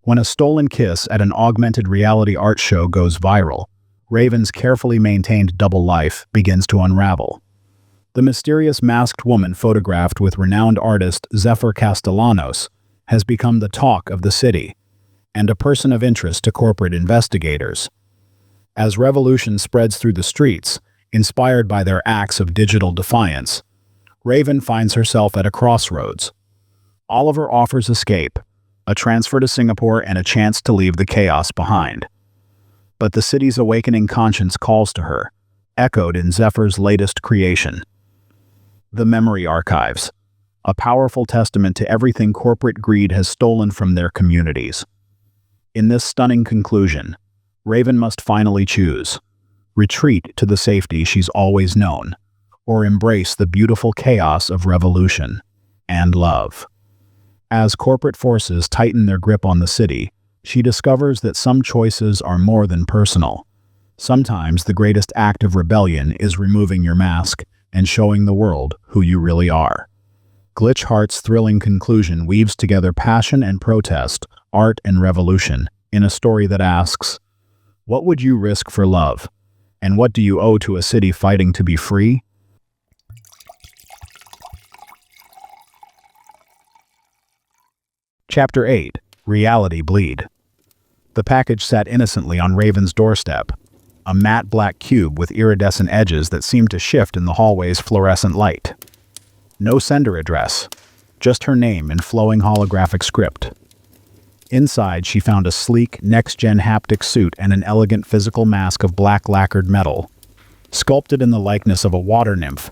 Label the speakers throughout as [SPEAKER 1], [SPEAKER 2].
[SPEAKER 1] When a stolen kiss at an augmented reality art show goes viral, Raven's carefully maintained double life begins to unravel. The mysterious masked woman photographed with renowned artist Zephyr Castellanos has become the talk of the city and a person of interest to corporate investigators. As revolution spreads through the streets, inspired by their acts of digital defiance, Raven finds herself at a crossroads. Oliver offers escape, a transfer to Singapore and a chance to leave the chaos behind. But the city's awakening conscience calls to her, echoed in Zephyr's latest creation. The Memory Archives, a powerful testament to everything corporate greed has stolen from their communities. In this stunning conclusion, Raven must finally choose: retreat to the safety she's always known, or embrace the beautiful chaos of revolution and love. As corporate forces tighten their grip on the city, she discovers that some choices are more than personal. Sometimes the greatest act of rebellion is removing your mask and showing the world who you really are. Glitch Heart's thrilling conclusion weaves together passion and protest, art and revolution, in a story that asks, what would you risk for love? And what do you owe to a city fighting to be free? Chapter 8. Reality Bleed. The package sat innocently on Raven's doorstep, a matte black cube with iridescent edges that seemed to shift in the hallway's fluorescent light. No sender address, just her name in flowing holographic script. Inside, she found a sleek, next-gen haptic suit and an elegant physical mask of black lacquered metal. Sculpted in the likeness of a water nymph,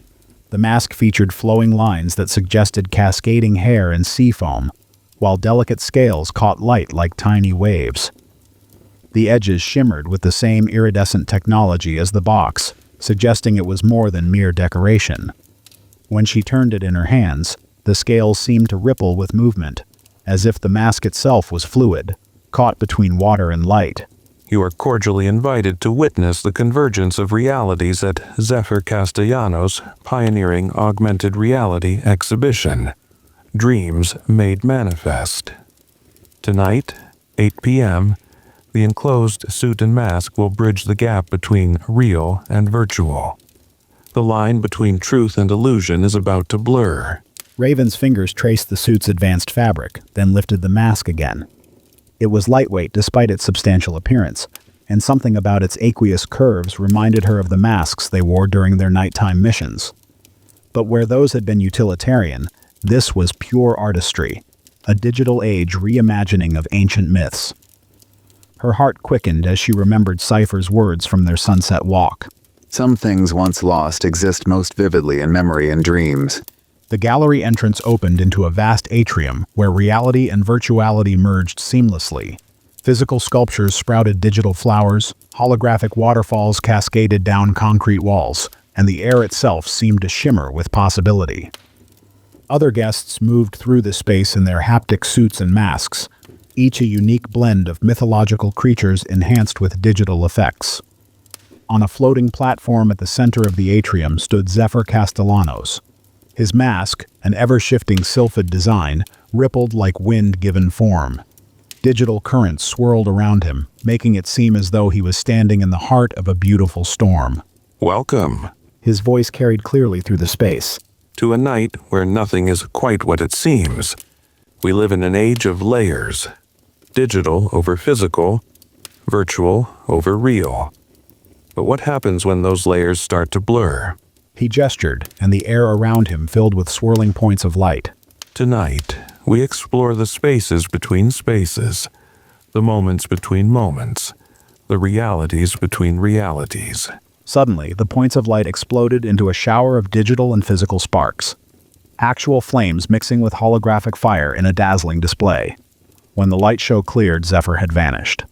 [SPEAKER 1] the mask featured flowing lines that suggested cascading hair and sea foam, while delicate scales caught light like tiny waves. The edges shimmered with the same iridescent technology as the box, suggesting it was more than mere decoration. When she turned it in her hands, the scales seemed to ripple with movement, as if the mask itself was fluid, caught between water and light.
[SPEAKER 2] You are cordially invited to witness the convergence of realities at Zephyr Castellanos' pioneering augmented reality exhibition, Dreams Made Manifest. Tonight, 8 p.m., the enclosed suit and mask will bridge the gap between real and virtual. The line between truth and illusion is about to blur.
[SPEAKER 1] Raven's fingers traced the suit's advanced fabric, then lifted the mask again. It was lightweight despite its substantial appearance, and something about its aqueous curves reminded her of the masks they wore during their nighttime missions. But where those had been utilitarian, this was pure artistry, a digital age reimagining of ancient myths. Her heart quickened as she remembered Cipher's words from their sunset walk.
[SPEAKER 3] Some things once lost exist most vividly in memory and dreams.
[SPEAKER 1] The gallery entrance opened into a vast atrium where reality and virtuality merged seamlessly. Physical sculptures sprouted digital flowers, holographic waterfalls cascaded down concrete walls, and the air itself seemed to shimmer with possibility. Other guests moved through the space in their haptic suits and masks, each a unique blend of mythological creatures enhanced with digital effects. On a floating platform at the center of the atrium stood Zephyr Castellanos. His mask, an ever-shifting sylphid design, rippled like wind-given form. Digital currents swirled around him, making it seem as though he was standing in the heart of a beautiful storm.
[SPEAKER 2] Welcome.
[SPEAKER 1] His voice carried clearly through the space.
[SPEAKER 2] To a night where nothing is quite what it seems. We live in an age of layers. Digital over physical, virtual over real. But what happens when those layers start to blur?
[SPEAKER 1] He gestured, and the air around him filled with swirling points of light.
[SPEAKER 2] Tonight, we explore the spaces between spaces, the moments between moments, the realities between realities.
[SPEAKER 1] Suddenly, the points of light exploded into a shower of digital and physical sparks. Actual flames mixing with holographic fire in a dazzling display. When the light show cleared, Zephyr had vanished.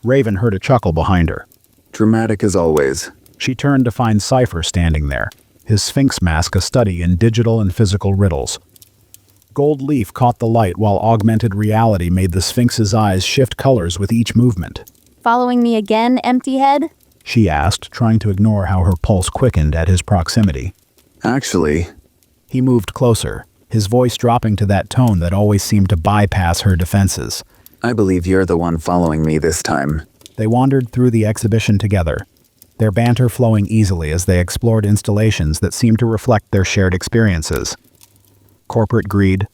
[SPEAKER 1] Raven heard a chuckle behind her.
[SPEAKER 3] Dramatic as always.
[SPEAKER 1] She turned to find Cipher standing there, his sphinx mask a study in digital and physical riddles. Gold leaf caught the light while augmented reality made the sphinx's eyes shift colors with each movement.
[SPEAKER 4] Following me again, empty head?
[SPEAKER 1] She asked, trying to ignore how her pulse quickened at his proximity.
[SPEAKER 3] Actually.
[SPEAKER 1] He moved closer, his voice dropping to that tone that always seemed to bypass her defenses.
[SPEAKER 3] I believe you're the one following me this time.
[SPEAKER 1] They wandered through the exhibition together, their banter flowing easily as they explored installations that seemed to reflect their shared experiences. Corporate greed,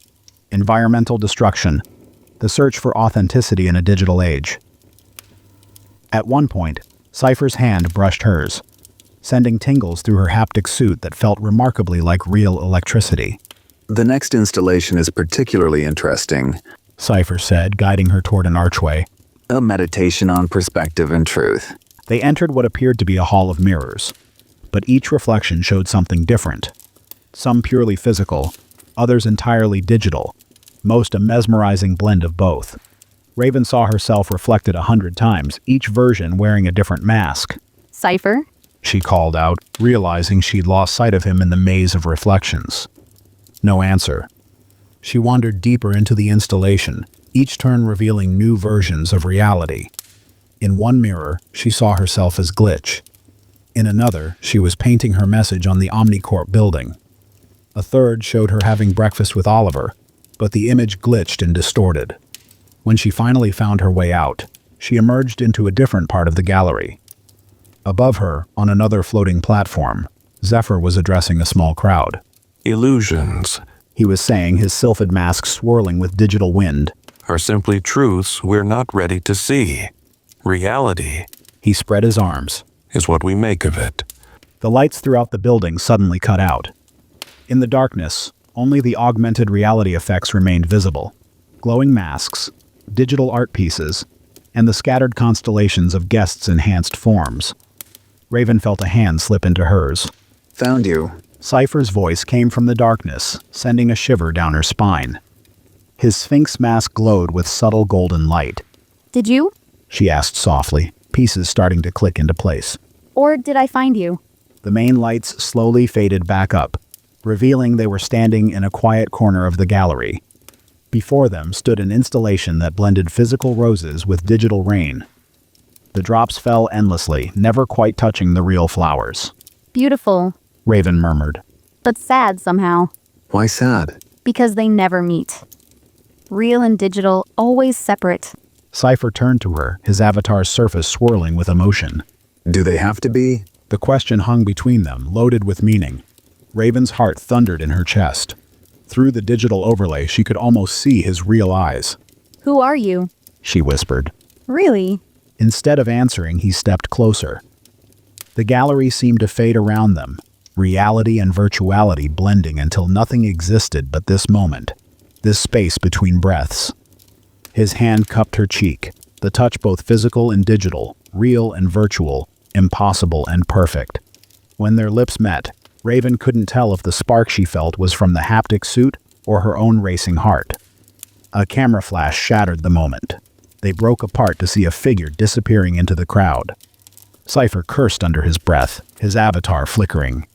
[SPEAKER 1] environmental destruction, the search for authenticity in a digital age. At one point, Cipher's hand brushed hers, sending tingles through her haptic suit that felt remarkably like real electricity.
[SPEAKER 3] The next installation is particularly interesting.
[SPEAKER 1] Cipher said, guiding her toward an archway.
[SPEAKER 3] A meditation on perspective and truth.
[SPEAKER 1] They entered what appeared to be a hall of mirrors, but each reflection showed something different. Some purely physical, others entirely digital, most a mesmerizing blend of both. Raven saw herself reflected 100 times, each version wearing a different mask.
[SPEAKER 4] Cipher?
[SPEAKER 1] She called out, realizing she'd lost sight of him in the maze of reflections. No answer. She wandered deeper into the installation, each turn revealing new versions of reality. In one mirror, she saw herself as Glitch. In another, she was painting her message on the Omnicorp building. A third showed her having breakfast with Oliver, but the image glitched and distorted. When she finally found her way out, she emerged into a different part of the gallery. Above her, on another floating platform, Zephyr was addressing a small crowd.
[SPEAKER 2] Illusions
[SPEAKER 1] He was saying, his sylphid mask swirling with digital wind.
[SPEAKER 2] are simply truths we're not ready to see. Reality
[SPEAKER 1] He spread his arms.
[SPEAKER 2] is what we make of it.
[SPEAKER 1] The lights throughout the building suddenly cut out. In the darkness, only the augmented reality effects remained visible. Glowing masks, digital art pieces, and the scattered constellations of guests' enhanced forms. Raven felt a hand slip into hers.
[SPEAKER 3] Found you.
[SPEAKER 1] Cipher's voice came from the darkness, sending a shiver down her spine. His sphinx mask glowed with subtle golden light.
[SPEAKER 4] Did you?
[SPEAKER 1] She asked softly, pieces starting to click into place.
[SPEAKER 4] Or did I find you?
[SPEAKER 1] The main lights slowly faded back up, revealing they were standing in a quiet corner of the gallery. Before them stood an installation that blended physical roses with digital rain. The drops fell endlessly, never quite touching the real flowers.
[SPEAKER 4] Beautiful,
[SPEAKER 1] Raven murmured.
[SPEAKER 4] but sad somehow,
[SPEAKER 3] Why sad?
[SPEAKER 4] because they never meet. Real and digital, always separate.
[SPEAKER 1] Cipher turned to her, his avatar's surface swirling with emotion.
[SPEAKER 3] Do they have to be?
[SPEAKER 1] The question hung between them, loaded with meaning. Raven's heart thundered in her chest. Through the digital overlay, she could almost see his real eyes.
[SPEAKER 4] Who are you?
[SPEAKER 1] She whispered.
[SPEAKER 4] Really?
[SPEAKER 1] Instead of answering, he stepped closer. The gallery seemed to fade around them, reality and virtuality blending until nothing existed but this moment, this space between breaths. His hand cupped her cheek, the touch both physical and digital, real and virtual, impossible and perfect. When their lips met, Raven couldn't tell if the spark she felt was from the haptic suit or her own racing heart. A camera flash shattered the moment. They broke apart to see a figure disappearing into the crowd. Cipher cursed under his breath, his avatar flickering.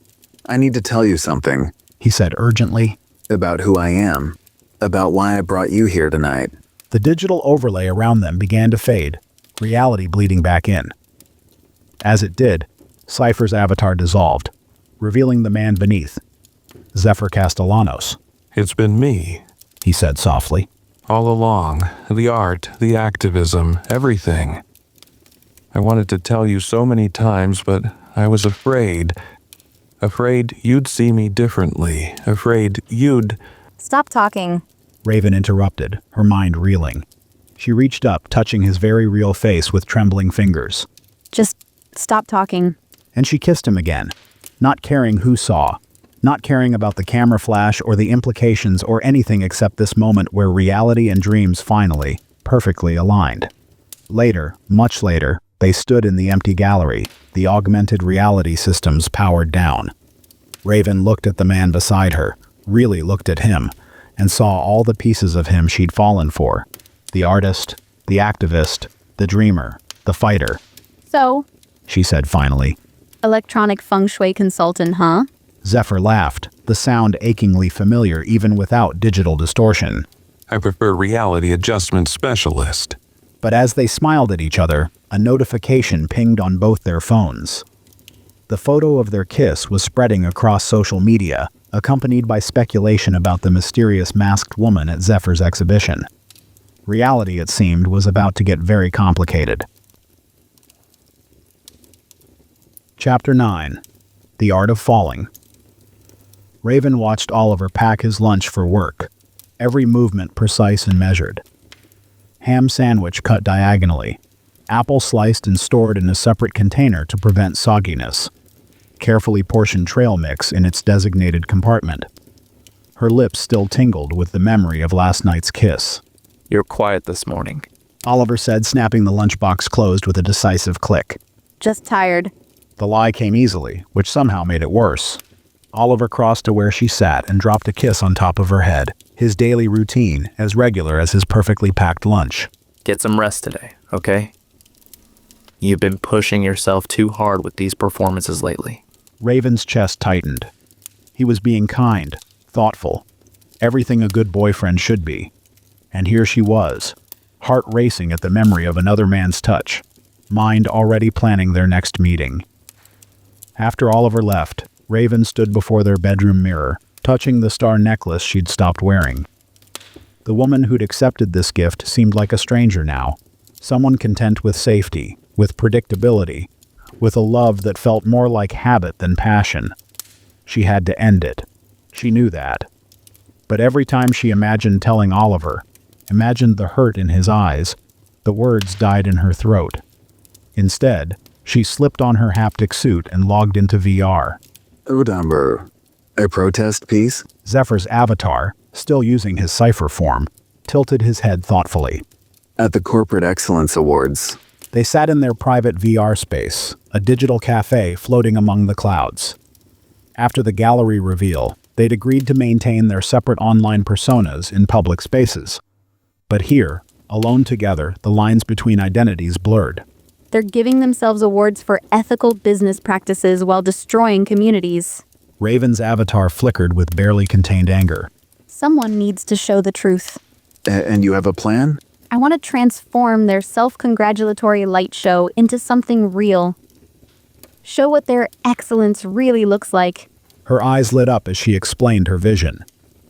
[SPEAKER 3] I need to tell you something.
[SPEAKER 1] He said urgently.
[SPEAKER 3] About who I am. About why I brought you here tonight.
[SPEAKER 1] The digital overlay around them began to fade, reality bleeding back in. As it did, Cipher's avatar dissolved, revealing the man beneath, Zephyr Castellanos.
[SPEAKER 2] It's been me,
[SPEAKER 1] He said softly.
[SPEAKER 2] all along. The art, the activism, everything. I wanted to tell you so many times, but I was afraid. Afraid you'd see me differently. Afraid you'd...
[SPEAKER 4] Stop talking.
[SPEAKER 1] Raven interrupted, her mind reeling. She reached up, touching his very real face with trembling fingers.
[SPEAKER 4] Just stop talking.
[SPEAKER 1] And she kissed him again, not caring who saw, not caring about the camera flash or the implications or anything except this moment where reality and dreams finally, perfectly aligned. Later, much later, they stood in the empty gallery, the augmented reality systems powered down. Raven looked at the man beside her, really looked at him, and saw all the pieces of him she'd fallen for. The artist, the activist, the dreamer, the fighter.
[SPEAKER 4] So,
[SPEAKER 1] She said finally.
[SPEAKER 4] electronic feng shui consultant, huh?
[SPEAKER 1] Zephyr laughed, the sound achingly familiar even without digital distortion.
[SPEAKER 2] I prefer reality adjustment specialist.
[SPEAKER 1] But as they smiled at each other, a notification pinged on both their phones. The photo of their kiss was spreading across social media, accompanied by speculation about the mysterious masked woman at Zephyr's exhibition. Reality, it seemed, was about to get very complicated. Chapter 9. The Art of Falling. Raven watched Oliver pack his lunch for work, every movement precise and measured. Ham sandwich cut diagonally, apple sliced and stored in a separate container to prevent sogginess, carefully portioned trail mix in its designated compartment. Her lips still tingled with the memory of last night's kiss.
[SPEAKER 5] You're quiet this morning,
[SPEAKER 1] Oliver said, snapping the lunchbox closed with a decisive click.
[SPEAKER 4] Just tired.
[SPEAKER 1] The lie came easily, which somehow made it worse. Oliver crossed to where she sat and dropped a kiss on top of her head, his daily routine, as regular as his perfectly packed lunch.
[SPEAKER 5] Get some rest today, okay? You've been pushing yourself too hard with these performances lately.
[SPEAKER 1] Raven's chest tightened. He was being kind, thoughtful, everything a good boyfriend should be. And here she was, heart racing at the memory of another man's touch, mind already planning their next meeting. After Oliver left, Raven stood before their bedroom mirror, touching the star necklace she'd stopped wearing. The woman who'd accepted this gift seemed like a stranger now, someone content with safety, with predictability, with a love that felt more like habit than passion. She had to end it. She knew that. But every time she imagined telling Oliver, imagined the hurt in his eyes, the words died in her throat. Instead, she slipped on her haptic suit and logged into VR.
[SPEAKER 3] Udamber. A protest piece?
[SPEAKER 1] Zephyr's avatar, still using his Cipher form, tilted his head thoughtfully.
[SPEAKER 3] At the Corporate Excellence Awards.
[SPEAKER 1] They sat in their private VR space, a digital cafe floating among the clouds. After the gallery reveal, they'd agreed to maintain their separate online personas in public spaces. But here, alone together, the lines between identities blurred.
[SPEAKER 4] They're giving themselves awards for ethical business practices while destroying communities.
[SPEAKER 1] Raven's avatar flickered with barely contained anger.
[SPEAKER 4] Someone needs to show the truth.
[SPEAKER 3] And you have a plan?
[SPEAKER 4] I want to transform their self-congratulatory light show into something real. Show what their excellence really looks like.
[SPEAKER 1] Her eyes lit up as she explained her vision.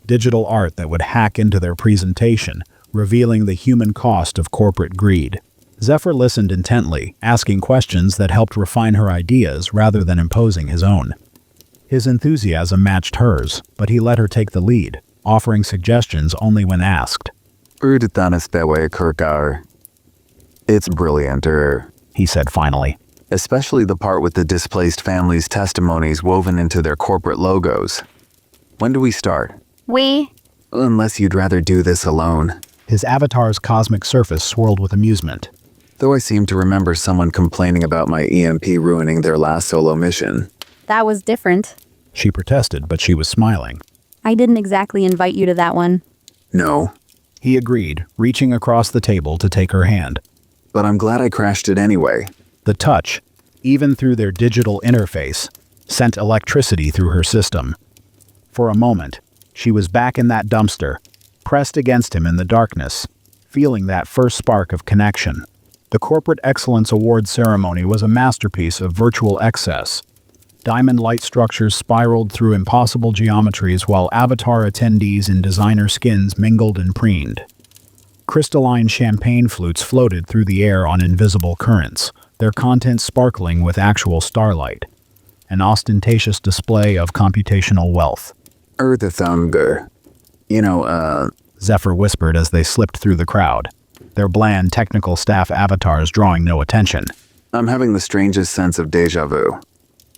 [SPEAKER 1] Digital art that would hack into their presentation, revealing the human cost of corporate greed. Zephyr listened intently, asking questions that helped refine her ideas rather than imposing his own. His enthusiasm matched hers, but he let her take the lead, offering suggestions only when asked.
[SPEAKER 3] It's brilliant,
[SPEAKER 1] he said finally.
[SPEAKER 3] Especially the part with the displaced families' testimonies woven into their corporate logos. When do we start? Unless you'd rather do this alone.
[SPEAKER 1] His avatar's cosmic surface swirled with amusement.
[SPEAKER 3] Though I seem to remember someone complaining about my EMP ruining their last solo mission.
[SPEAKER 4] That was different.
[SPEAKER 1] She protested, but she was smiling.
[SPEAKER 4] I didn't exactly invite you to that one.
[SPEAKER 3] No.
[SPEAKER 1] He agreed, reaching across the table to take her hand.
[SPEAKER 3] But I'm glad I crashed it anyway.
[SPEAKER 1] The touch, even through their digital interface, sent electricity through her system. For a moment, she was back in that dumpster, pressed against him in the darkness, feeling that first spark of connection. The Corporate Excellence Award ceremony was a masterpiece of virtual excess. Diamond light structures spiraled through impossible geometries while avatar attendees in designer skins mingled and preened. Crystalline champagne flutes floated through the air on invisible currents, their contents sparkling with actual starlight. An ostentatious display of computational wealth.
[SPEAKER 3] Earthathunger.
[SPEAKER 1] Zephyr whispered as they slipped through the crowd, their bland technical staff avatars drawing no attention.
[SPEAKER 3] I'm having the strangest sense of déjà vu.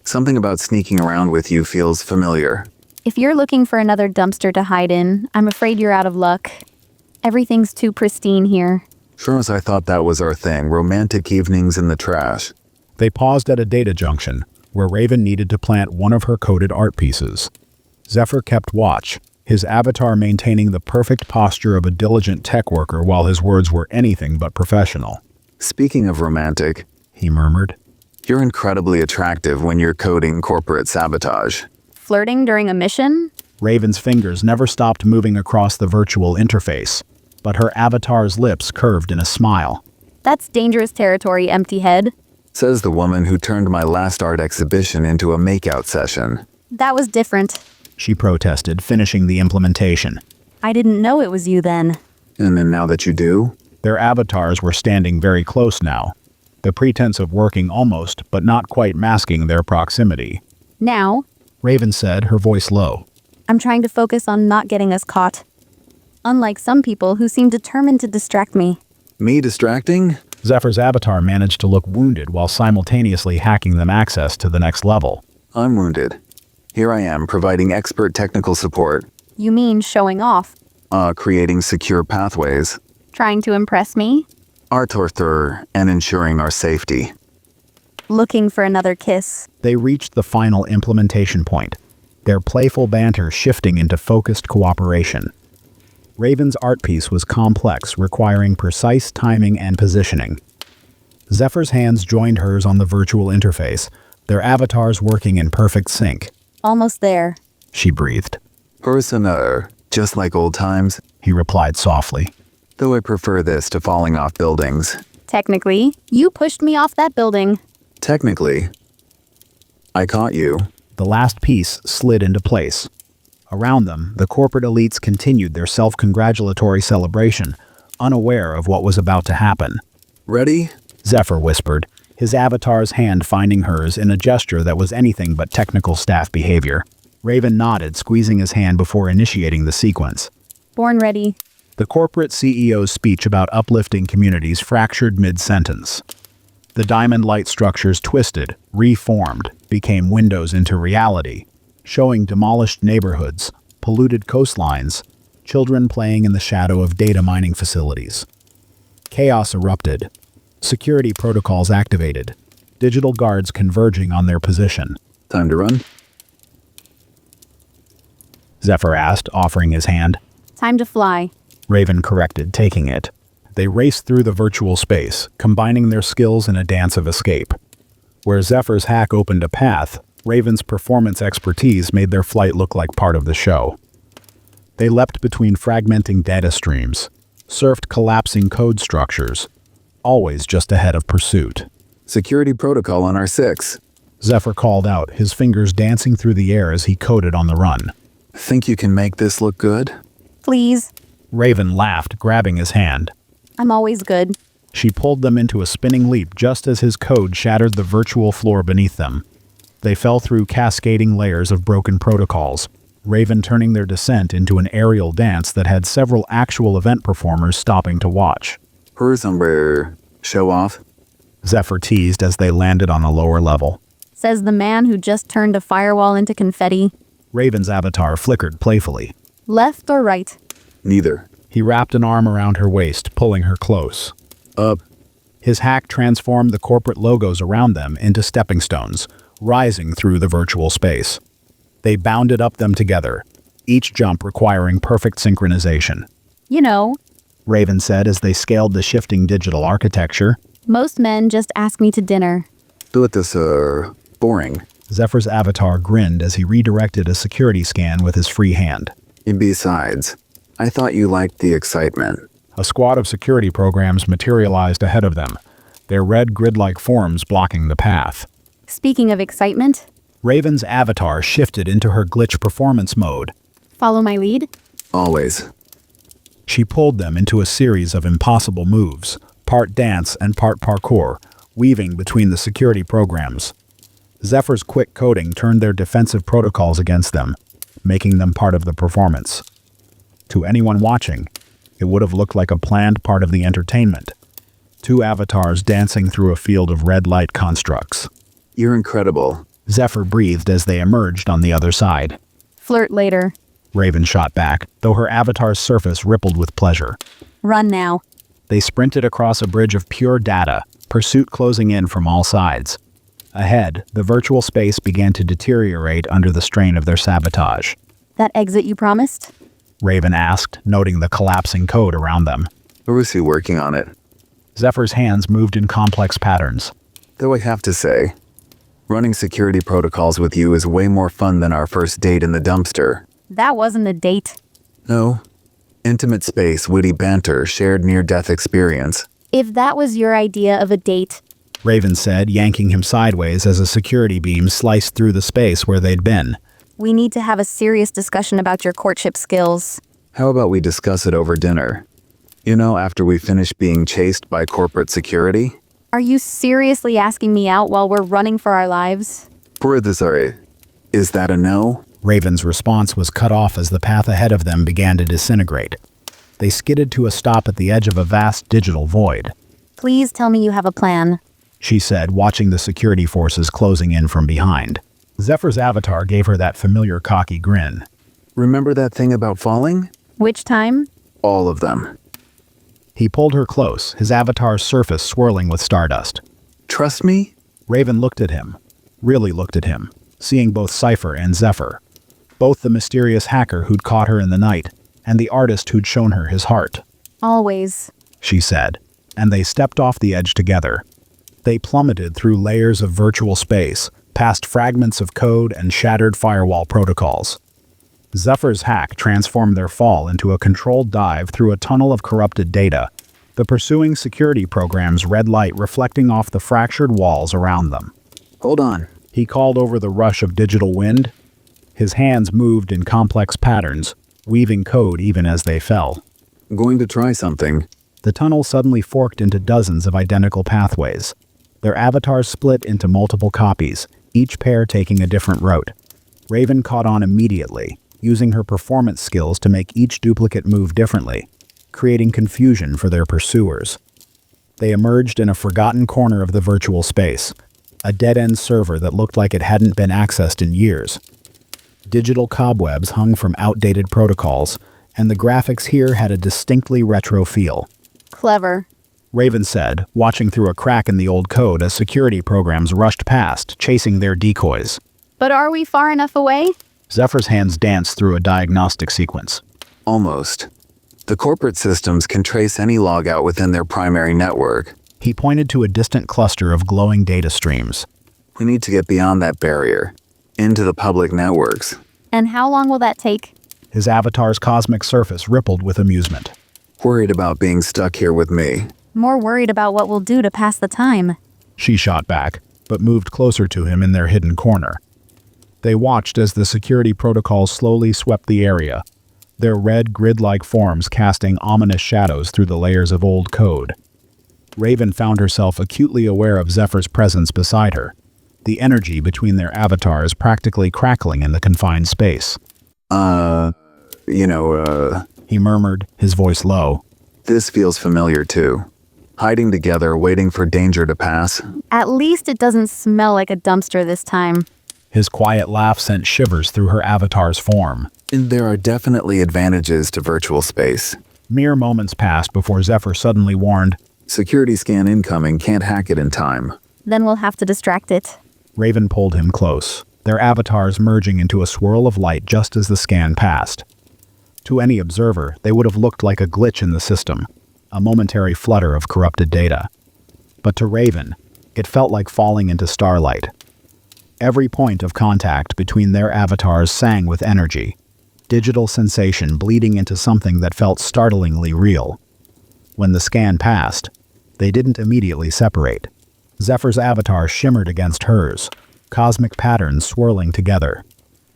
[SPEAKER 3] Something about sneaking around with you feels familiar.
[SPEAKER 4] If you're looking for another dumpster to hide in, I'm afraid you're out of luck. Everything's too pristine here.
[SPEAKER 3] Sure as I thought that was our thing, romantic evenings in the trash.
[SPEAKER 1] They paused at a data junction, where Raven needed to plant one of her coded art pieces. Zephyr kept watch, his avatar maintaining the perfect posture of a diligent tech worker while his words were anything but professional.
[SPEAKER 3] Speaking of romantic,
[SPEAKER 1] he murmured,
[SPEAKER 3] you're incredibly attractive when you're coding corporate sabotage.
[SPEAKER 4] Flirting during a mission?
[SPEAKER 1] Raven's fingers never stopped moving across the virtual interface, but her avatar's lips curved in a smile.
[SPEAKER 4] That's dangerous territory, empty head.
[SPEAKER 3] Says the woman who turned my last art exhibition into a makeout session.
[SPEAKER 4] That was different.
[SPEAKER 1] She protested, finishing the implementation.
[SPEAKER 4] I didn't know it was you then.
[SPEAKER 3] And then now that you do?
[SPEAKER 1] Their avatars were standing very close now, the pretense of working almost but not quite masking their proximity.
[SPEAKER 4] Now,
[SPEAKER 1] Raven said, her voice low.
[SPEAKER 4] I'm trying to focus on not getting us caught. Unlike some people who seem determined to distract me.
[SPEAKER 3] Me distracting?
[SPEAKER 1] Zephyr's avatar managed to look wounded while simultaneously hacking them access to the next level.
[SPEAKER 3] I'm wounded. Here I am, providing expert technical support.
[SPEAKER 4] You mean showing off?
[SPEAKER 3] Creating secure pathways.
[SPEAKER 4] Trying to impress me?
[SPEAKER 3] Arthur, and ensuring our safety.
[SPEAKER 4] Looking for another kiss.
[SPEAKER 1] They reached the final implementation point, their playful banter shifting into focused cooperation. Raven's art piece was complex, requiring precise timing and positioning. Zephyr's hands joined hers on the virtual interface, their avatars working in perfect sync.
[SPEAKER 4] Almost there.
[SPEAKER 1] She breathed.
[SPEAKER 3] Personer, just like old times,
[SPEAKER 1] He replied softly.
[SPEAKER 3] though I prefer this to falling off buildings.
[SPEAKER 4] Technically, you pushed me off that building.
[SPEAKER 3] Technically, I caught you.
[SPEAKER 1] The last piece slid into place. Around them, the corporate elites continued their self-congratulatory celebration, unaware of what was about to happen.
[SPEAKER 3] Ready?
[SPEAKER 1] Zephyr whispered, his avatar's hand finding hers in a gesture that was anything but technical staff behavior. Raven nodded, squeezing his hand before initiating the sequence.
[SPEAKER 4] Born ready.
[SPEAKER 1] The corporate CEO's speech about uplifting communities fractured mid-sentence. The diamond light structures twisted, reformed, became windows into reality, showing demolished neighborhoods, polluted coastlines, children playing in the shadow of data mining facilities. Chaos erupted. Security protocols activated. Digital guards converging on their position.
[SPEAKER 3] Time to run?
[SPEAKER 1] Zephyr asked, offering his hand.
[SPEAKER 4] Time to fly.
[SPEAKER 1] Raven corrected, taking it. They raced through the virtual space, combining their skills in a dance of escape. Where Zephyr's hack opened a path, Raven's performance expertise made their flight look like part of the show. They leapt between fragmenting data streams, surfed collapsing code structures, always just ahead of pursuit.
[SPEAKER 3] Security protocol on our 6.
[SPEAKER 1] Zephyr called out, his fingers dancing through the air as he coded on the run.
[SPEAKER 3] Think you can make this look good?
[SPEAKER 4] Please.
[SPEAKER 1] Raven laughed, grabbing his hand.
[SPEAKER 4] I'm always good.
[SPEAKER 1] She pulled them into a spinning leap just as his code shattered the virtual floor beneath them. They fell through cascading layers of broken protocols, Raven turning their descent into an aerial dance that had several actual event performers stopping to watch.
[SPEAKER 3] Somewhere show off?
[SPEAKER 1] Zephyr teased as they landed on a lower level.
[SPEAKER 4] Says the man who just turned a firewall into confetti.
[SPEAKER 1] Raven's avatar flickered playfully.
[SPEAKER 4] Left or right?
[SPEAKER 3] Neither.
[SPEAKER 1] He wrapped an arm around her waist, pulling her close.
[SPEAKER 3] Up.
[SPEAKER 1] His hack transformed the corporate logos around them into stepping stones, rising through the virtual space. They bounded up them together, each jump requiring perfect synchronization.
[SPEAKER 4] You know,
[SPEAKER 1] Raven said as they scaled the shifting digital architecture.
[SPEAKER 4] most men just ask me to dinner.
[SPEAKER 3] Do it this, boring.
[SPEAKER 1] Zephyr's avatar grinned as he redirected a security scan with his free hand.
[SPEAKER 3] And besides, I thought you liked the excitement.
[SPEAKER 1] A squad of security programs materialized ahead of them, their red grid-like forms blocking the path.
[SPEAKER 4] Speaking of excitement,
[SPEAKER 1] Raven's avatar shifted into her glitch performance mode.
[SPEAKER 4] follow my lead.
[SPEAKER 3] Always.
[SPEAKER 1] She pulled them into a series of impossible moves, part dance and part parkour, weaving between the security programs. Zephyr's quick coding turned their defensive protocols against them, making them part of the performance. To anyone watching, it would have looked like a planned part of the entertainment. Two avatars dancing through a field of red light constructs.
[SPEAKER 3] You're incredible.
[SPEAKER 1] Zephyr breathed as they emerged on the other side.
[SPEAKER 4] Flirt later.
[SPEAKER 1] Raven shot back, though her avatar's surface rippled with pleasure.
[SPEAKER 4] Run now.
[SPEAKER 1] They sprinted across a bridge of pure data, pursuit closing in from all sides. Ahead, the virtual space began to deteriorate under the strain of their sabotage.
[SPEAKER 4] That exit you promised?
[SPEAKER 1] Raven asked, noting the collapsing code around them.
[SPEAKER 3] Or was he working on it?
[SPEAKER 1] Zephyr's hands moved in complex patterns.
[SPEAKER 3] Though I have to say, running security protocols with you is way more fun than our first date in the dumpster.
[SPEAKER 4] That wasn't a date.
[SPEAKER 3] No. Intimate space, witty banter, shared near-death experience.
[SPEAKER 4] If that was your idea of a date,
[SPEAKER 1] Raven said, yanking him sideways as a security beam sliced through the space where they'd been.
[SPEAKER 4] we need to have a serious discussion about your courtship skills.
[SPEAKER 3] How about we discuss it over dinner? After we finish being chased by corporate security?
[SPEAKER 4] Are you seriously asking me out while we're running for our lives?
[SPEAKER 3] Is that a no?
[SPEAKER 1] Raven's response was cut off as the path ahead of them began to disintegrate. They skidded to a stop at the edge of a vast digital void.
[SPEAKER 4] Please tell me you have a plan,
[SPEAKER 1] she said, watching the security forces closing in from behind. Zephyr's avatar gave her that familiar cocky grin.
[SPEAKER 3] Remember that thing about falling?
[SPEAKER 4] Which time?
[SPEAKER 3] All of them.
[SPEAKER 1] He pulled her close, his avatar's surface swirling with stardust.
[SPEAKER 3] Trust me?
[SPEAKER 1] Raven looked at him, really looked at him, seeing both Cipher and Zephyr. Both the mysterious hacker who'd caught her in the night, and the artist who'd shown her his heart.
[SPEAKER 4] Always,
[SPEAKER 1] she said, and they stepped off the edge together. They plummeted through layers of virtual space, past fragments of code and shattered firewall protocols. Zephyr's hack transformed their fall into a controlled dive through a tunnel of corrupted data, the pursuing security program's red light reflecting off the fractured walls around them.
[SPEAKER 3] Hold on,
[SPEAKER 1] he called over the rush of digital wind. His hands moved in complex patterns, weaving code even as they fell.
[SPEAKER 3] I'm going to try something.
[SPEAKER 1] The tunnel suddenly forked into dozens of identical pathways. Their avatars split into multiple copies, each pair taking a different route. Raven caught on immediately, using her performance skills to make each duplicate move differently, creating confusion for their pursuers. They emerged in a forgotten corner of the virtual space, a dead-end server that looked like it hadn't been accessed in years. Digital cobwebs hung from outdated protocols, and the graphics here had a distinctly retro feel.
[SPEAKER 4] Clever,
[SPEAKER 1] Raven said, watching through a crack in the old code as security programs rushed past, chasing their decoys.
[SPEAKER 4] But are we far enough away?
[SPEAKER 1] Zephyr's hands danced through a diagnostic sequence.
[SPEAKER 3] Almost. The corporate systems can trace any logout within their primary network.
[SPEAKER 1] He pointed to a distant cluster of glowing data streams.
[SPEAKER 3] We need to get beyond that barrier, into the public networks.
[SPEAKER 4] And how long will that take?
[SPEAKER 1] His avatar's cosmic surface rippled with amusement.
[SPEAKER 3] Worried about being stuck here with me.
[SPEAKER 4] More worried about what we'll do to pass the time.
[SPEAKER 1] She shot back, but moved closer to him in their hidden corner. They watched as the security protocols slowly swept the area, their red grid-like forms casting ominous shadows through the layers of old code. Raven found herself acutely aware of Zephyr's presence beside her, the energy between their avatars practically crackling in the confined space. He murmured, his voice low.
[SPEAKER 3] This feels familiar too. Hiding together, waiting for danger to pass.
[SPEAKER 4] At least it doesn't smell like a dumpster this time.
[SPEAKER 1] His quiet laugh sent shivers through her avatar's form.
[SPEAKER 3] There are definitely advantages to virtual space.
[SPEAKER 1] Mere moments passed before Zephyr suddenly warned,
[SPEAKER 3] Security scan incoming, can't hack it in time.
[SPEAKER 4] Then we'll have to distract it.
[SPEAKER 1] Raven pulled him close, their avatars merging into a swirl of light just as the scan passed. To any observer, they would have looked like a glitch in the system, a momentary flutter of corrupted data. But to Raven, it felt like falling into starlight. Every point of contact between their avatars sang with energy, digital sensation bleeding into something that felt startlingly real. When the scan passed, they didn't immediately separate. Zephyr's avatar shimmered against hers, cosmic patterns swirling together.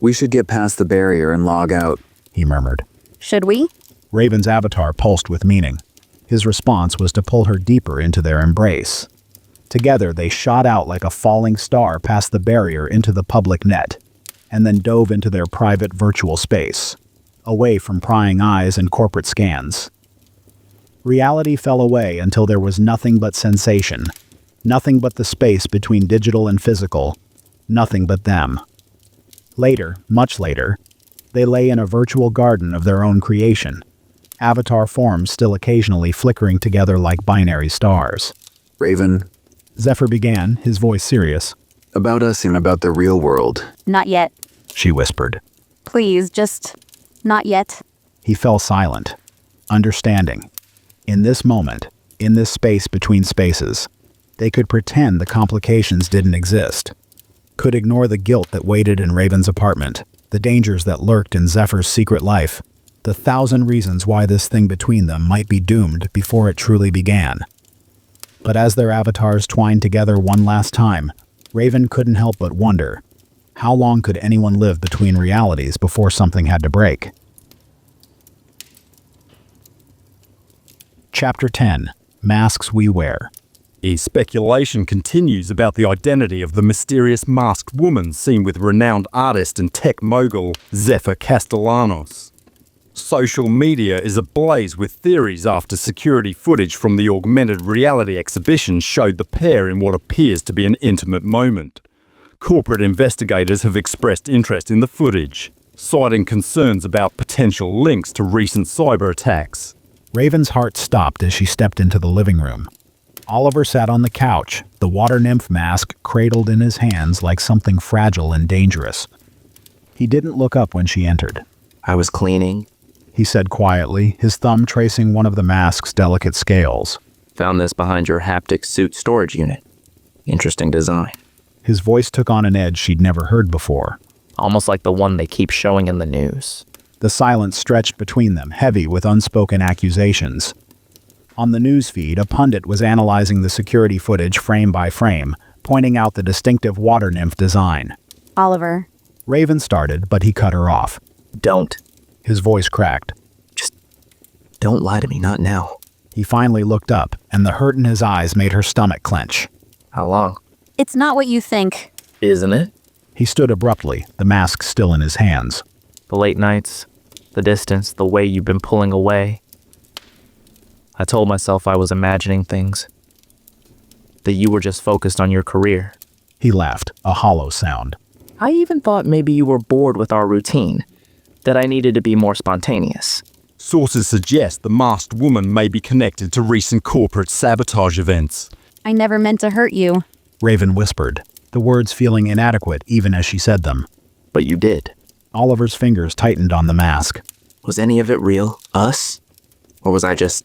[SPEAKER 3] We should get past the barrier and log out,
[SPEAKER 1] he murmured.
[SPEAKER 4] Should we?
[SPEAKER 1] Raven's avatar pulsed with meaning. His response was to pull her deeper into their embrace. Together, they shot out like a falling star past the barrier into the public net, and then dove into their private virtual space, away from prying eyes and corporate scans. Reality fell away until there was nothing but sensation, nothing but the space between digital and physical, nothing but them. Later, much later, they lay in a virtual garden of their own creation, avatar forms still occasionally flickering together like binary stars.
[SPEAKER 3] Raven,
[SPEAKER 1] Zephyr began, his voice serious.
[SPEAKER 3] About us and about the real world.
[SPEAKER 4] Not yet.
[SPEAKER 1] She whispered.
[SPEAKER 4] Please, just not yet.
[SPEAKER 1] He fell silent, understanding. In this moment, in this space between spaces, they could pretend the complications didn't exist, could ignore the guilt that waited in Raven's apartment, the dangers that lurked in Zephyr's secret life, the 1,000 reasons why this thing between them might be doomed before it truly began. But as their avatars twined together one last time, Raven couldn't help but wonder, how long could anyone live between realities before something had to break? Chapter 10. Masks We Wear.
[SPEAKER 6] Speculation continues about the identity of the mysterious masked woman seen with renowned artist and tech mogul Zephyr Castellanos. Social media is ablaze with theories after security footage from the augmented reality exhibition showed the pair in what appears to be an intimate moment. Corporate investigators have expressed interest in the footage, citing concerns about potential links to recent cyber attacks.
[SPEAKER 1] Raven's heart stopped as she stepped into the living room. Oliver sat on the couch, the water nymph mask cradled in his hands like something fragile and dangerous. He didn't look up when she entered.
[SPEAKER 5] I was cleaning.
[SPEAKER 1] He said quietly, his thumb tracing one of the mask's delicate scales.
[SPEAKER 5] Found this behind your haptic suit storage unit. Interesting design.
[SPEAKER 1] His voice took on an edge she'd never heard before.
[SPEAKER 5] Almost like the one they keep showing in the news.
[SPEAKER 1] The silence stretched between them, heavy with unspoken accusations. On the newsfeed, a pundit was analyzing the security footage frame by frame, pointing out the distinctive water nymph design.
[SPEAKER 4] Oliver.
[SPEAKER 1] Raven started, but he cut her off.
[SPEAKER 5] Don't.
[SPEAKER 1] His voice cracked.
[SPEAKER 5] Just don't lie to me, not now.
[SPEAKER 1] He finally looked up, and the hurt in his eyes made her stomach clench.
[SPEAKER 5] How long?
[SPEAKER 4] It's not what you think.
[SPEAKER 5] Isn't it?
[SPEAKER 1] He stood abruptly, the mask still in his hands.
[SPEAKER 5] The late nights, the distance, the way you've been pulling away. I told myself I was imagining things. That you were just focused on your career.
[SPEAKER 1] He laughed, a hollow sound.
[SPEAKER 5] I even thought maybe you were bored with our routine. That I needed to be more spontaneous.
[SPEAKER 6] Sources suggest the masked woman may be connected to recent corporate sabotage events.
[SPEAKER 4] I never meant to hurt you.
[SPEAKER 1] Raven whispered, the words feeling inadequate even as she said them.
[SPEAKER 5] But you did.
[SPEAKER 1] Oliver's fingers tightened on the mask.
[SPEAKER 5] Was any of it real? Us? Or was I just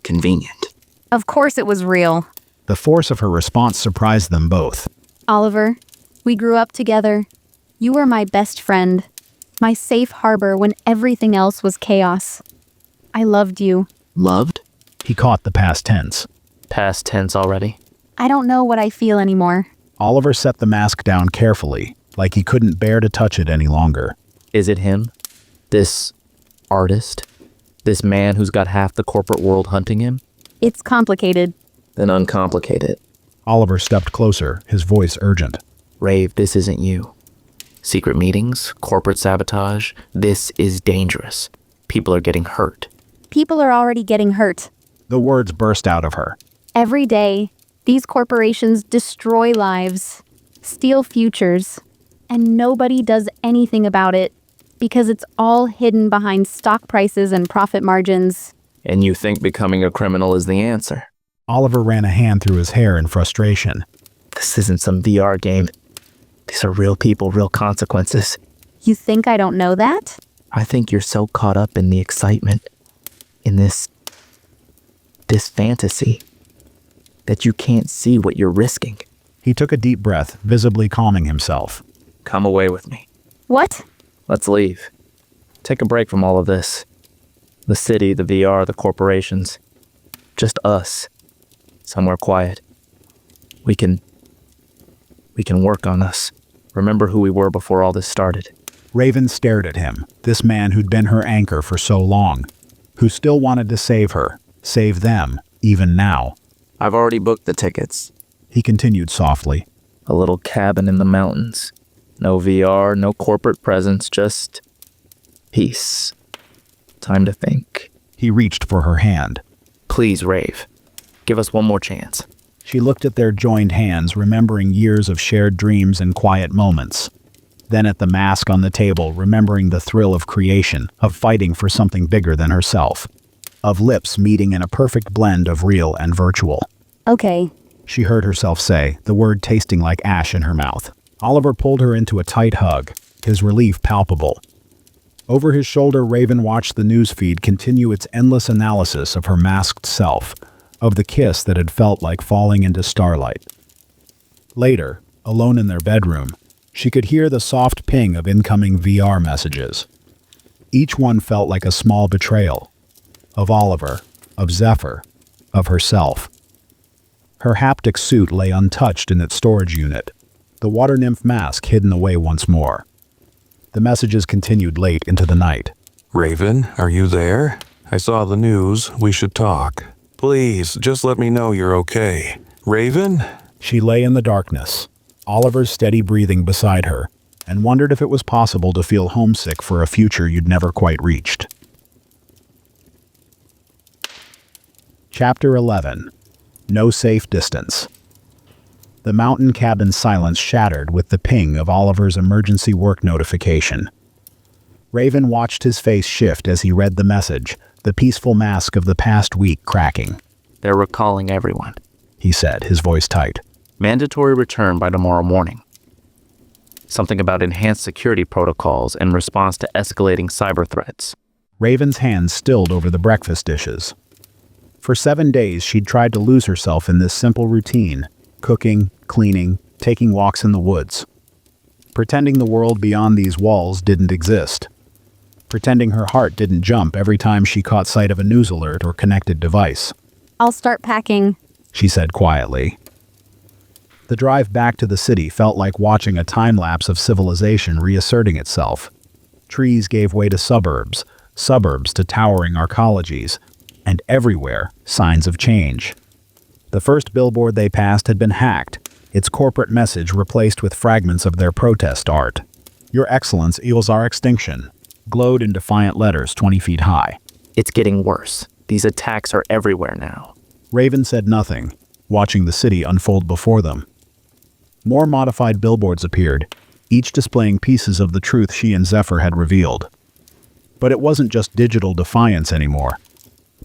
[SPEAKER 5] convenient?
[SPEAKER 4] Of course it was real.
[SPEAKER 1] The force of her response surprised them both.
[SPEAKER 4] Oliver, we grew up together. You were my best friend. My safe harbor when everything else was chaos. I loved you.
[SPEAKER 5] Loved?
[SPEAKER 1] He caught the past tense.
[SPEAKER 5] Past tense already?
[SPEAKER 4] I don't know what I feel anymore.
[SPEAKER 1] Oliver set the mask down carefully, like he couldn't bear to touch it any longer.
[SPEAKER 5] Is it him? This artist? This man who's got half the corporate world hunting him?
[SPEAKER 4] It's complicated.
[SPEAKER 5] Then uncomplicate it.
[SPEAKER 1] Oliver stepped closer, his voice urgent.
[SPEAKER 5] Rave, this isn't you. Secret meetings, corporate sabotage, this is dangerous. People are getting hurt.
[SPEAKER 4] People are already getting hurt.
[SPEAKER 1] The words burst out of her.
[SPEAKER 4] Every day, these corporations destroy lives, steal futures, and nobody does anything about it because it's all hidden behind stock prices and profit margins.
[SPEAKER 5] And you think becoming a criminal is the answer?
[SPEAKER 1] Oliver ran a hand through his hair in frustration.
[SPEAKER 5] This isn't some VR game. These are real people, real consequences.
[SPEAKER 4] You think I don't know that?
[SPEAKER 5] I think you're so caught up in the excitement, in this fantasy, that you can't see what you're risking.
[SPEAKER 1] He took a deep breath, visibly calming himself.
[SPEAKER 5] Come away with me.
[SPEAKER 4] What?
[SPEAKER 5] Let's leave. Take a break from all of this. The city, the VR, the corporations. Just us. Somewhere quiet. We can work on us. Remember who we were before all this started.
[SPEAKER 1] Raven stared at him, this man who'd been her anchor for so long, who still wanted to save her, save them, even now.
[SPEAKER 5] I've already booked the tickets.
[SPEAKER 1] He continued softly.
[SPEAKER 5] A little cabin in the mountains. No VR, no corporate presence, just peace. Time to think.
[SPEAKER 1] He reached for her hand.
[SPEAKER 5] Please, Rave. Give us one more chance.
[SPEAKER 1] She looked at their joined hands, remembering years of shared dreams and quiet moments. Then at the mask on the table, remembering the thrill of creation, of fighting for something bigger than herself. Of lips meeting in a perfect blend of real and virtual.
[SPEAKER 4] Okay.
[SPEAKER 1] She heard herself say, the word tasting like ash in her mouth. Oliver pulled her into a tight hug, his relief palpable. Over his shoulder, Raven watched the newsfeed continue its endless analysis of her masked self, of the kiss that had felt like falling into starlight. Later, alone in their bedroom, she could hear the soft ping of incoming VR messages. Each one felt like a small betrayal. Of Oliver, of Zephyr, of herself. Her haptic suit lay untouched in its storage unit, the water nymph mask hidden away once more. The messages continued late into the night.
[SPEAKER 2] Raven, are you there? I saw the news. We should talk. Please, just let me know you're okay. Raven?
[SPEAKER 1] She lay in the darkness, Oliver's steady breathing beside her, and wondered if it was possible to feel homesick for a future you'd never quite reached. Chapter 11. No Safe Distance. The mountain cabin's silence shattered with the ping of Oliver's emergency work notification. Raven watched his face shift as he read the message, the peaceful mask of the past week cracking.
[SPEAKER 5] They're recalling everyone.
[SPEAKER 1] He said, his voice tight.
[SPEAKER 5] Mandatory return by tomorrow morning. Something about enhanced security protocols in response to escalating cyber threats.
[SPEAKER 1] Raven's hands stilled over the breakfast dishes. For 7 days, she'd tried to lose herself in this simple routine, cooking, cleaning, taking walks in the woods. Pretending the world beyond these walls didn't exist. Pretending her heart didn't jump every time she caught sight of a news alert or connected device.
[SPEAKER 4] I'll start packing,
[SPEAKER 1] she said quietly. The drive back to the city felt like watching a time-lapse of civilization reasserting itself. Trees gave way to suburbs, suburbs to towering arcologies, and everywhere, signs of change. The first billboard they passed had been hacked, its corporate message replaced with fragments of their protest art. Your Excellence equals our extinction, glowed in defiant letters 20 feet high.
[SPEAKER 5] It's getting worse. These attacks are everywhere now.
[SPEAKER 1] Raven said nothing, watching the city unfold before them. More modified billboards appeared, each displaying pieces of the truth she and Zephyr had revealed. But it wasn't just digital defiance anymore.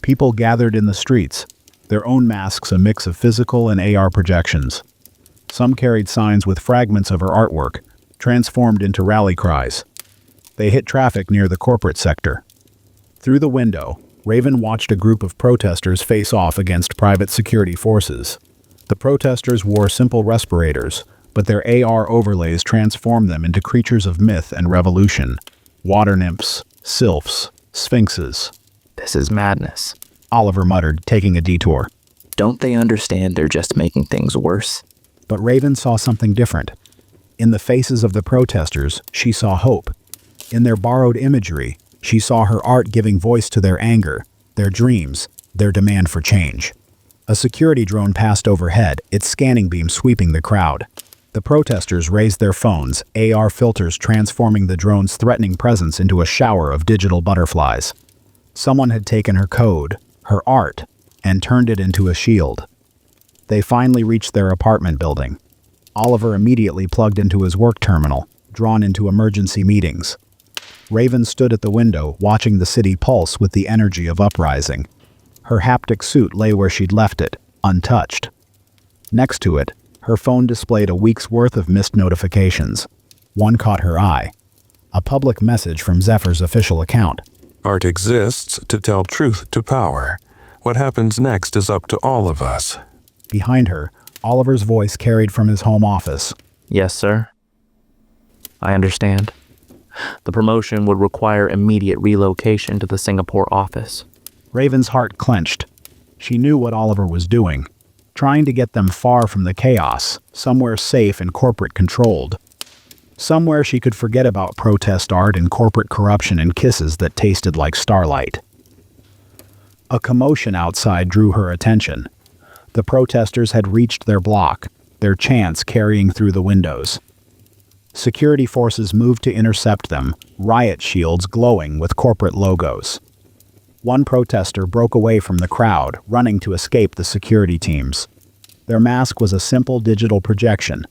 [SPEAKER 1] People gathered in the streets, their own masks a mix of physical and AR projections. Some carried signs with fragments of her artwork, transformed into rally cries. They hit traffic near the corporate sector. Through the window, Raven watched a group of protesters face off against private security forces. The protesters wore simple respirators, but their AR overlays transformed them into creatures of myth and revolution. Water nymphs, sylphs, sphinxes.
[SPEAKER 5] This is madness,
[SPEAKER 1] Oliver muttered, taking a detour.
[SPEAKER 5] Don't they understand they're just making things worse?
[SPEAKER 1] But Raven saw something different. In the faces of the protesters, she saw hope. In their borrowed imagery, she saw her art giving voice to their anger, their dreams, their demand for change. A security drone passed overhead, its scanning beam sweeping the crowd. The protesters raised their phones, AR filters transforming the drone's threatening presence into a shower of digital butterflies. Someone had taken her code, her art, and turned it into a shield. They finally reached their apartment building. Oliver immediately plugged into his work terminal, drawn into emergency meetings. Raven stood at the window, watching the city pulse with the energy of uprising. Her haptic suit lay where she'd left it, untouched. Next to it, her phone displayed a week's worth of missed notifications. One caught her eye. A public message from Zephyr's official account.
[SPEAKER 2] Art exists to tell truth to power. What happens next is up to all of us.
[SPEAKER 1] Behind her, Oliver's voice carried from his home office.
[SPEAKER 5] Yes, sir. I understand. The promotion would require immediate relocation to the Singapore office.
[SPEAKER 1] Raven's heart clenched. She knew what Oliver was doing, trying to get them far from the chaos, somewhere safe and corporate-controlled. Somewhere she could forget about protest art and corporate corruption and kisses that tasted like starlight. A commotion outside drew her attention. The protesters had reached their block, their chants carrying through the windows. Security forces moved to intercept them, riot shields glowing with corporate logos. One protester broke away from the crowd, running to escape the security teams. Their mask was a simple digital projection,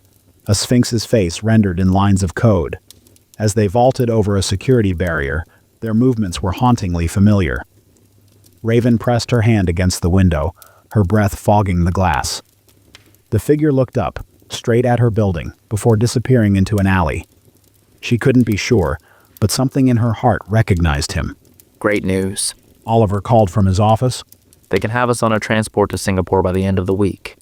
[SPEAKER 1] a sphinx's face rendered in lines of code. As they vaulted over a security barrier, their movements were hauntingly familiar. Raven pressed her hand against the window, her breath fogging the glass. The figure looked up, straight at her building, before disappearing into an alley. She couldn't be sure, but something in her heart recognized him.
[SPEAKER 5] Great news.
[SPEAKER 1] Oliver called from his office.
[SPEAKER 5] They can have us on a transport to Singapore by the end of the week.